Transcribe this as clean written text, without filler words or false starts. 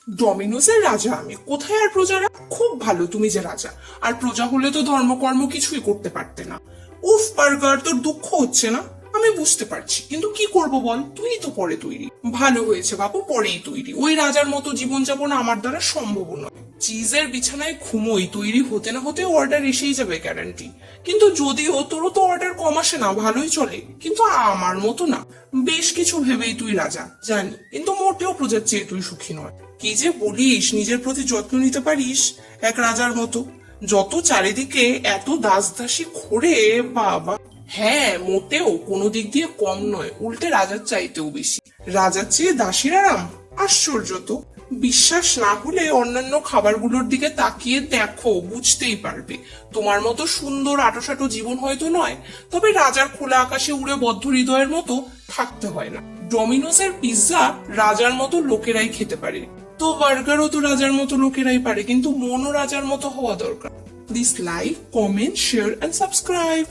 ডমিনোসের রাজা আমি, কোথায় আর প্রজারা? খুব ভালো তুমি যে রাজা, আর প্রজা হলে তো ধর্মকর্ম কিছুই করতে পারতে না। উফ বার্গার, তোর দুঃখ হচ্ছে না? আমি বুঝতে পারছি, কিন্তু কি করব বল, তুই তো পরে তৈরি। ভালো হয়েছে বাবু, পরেই তৈরি। ওই রাজার মতো জীবনযাপন আমার দ্বারা সম্ভব নয়। চিজের বিছানায় ঘুমোই, তৈরি হতে না হতে অর্ডার এসেই যাবে গ্যারান্টি। কিন্তু যদিও তোরও তো অর্ডার কম আসে না, ভালোই চলে, কিন্তু আমার মতো না। বেশ কিছু ভেবেই তুই রাজা জানি, কিন্তু মোটেও প্রজার চেয়ে তুই সুখী নয়। কি যে বলিস, নিজের প্রতি যত্ন নিতে পারিস এক রাজার মতো? যত চারিদিকে এত দাস দাসী ঘোরে, বাবা। হ্যাঁ, মোটেও কোনো দিক দিয়ে কম নয়, উল্টে রাজার চাইতেও বেশি। রাজার চেয়ে দাসীর আরাম, আশ্চর্য তো। বিশ্বাস না হলে অন্যান্য খাবারগুলোর দিকে তাকিয়ে দেখো, বুঝতেই পারবে। তোমার মতো সুন্দর আটোসাটো জীবন হয়তো নয়, তবে রাজার খোলা আকাশে উড়ে বদ্ধ হৃদয়ের মতো থাকতে হয় না। ডমিনোসের পিৎজা রাজার মতো লোকেরাই খেতে পারে, তো বার্গারও তো রাজার মতো লোকেরাই পারে, কিন্তু মনও রাজার মতো হওয়া দরকার। Please like, comment, share and subscribe.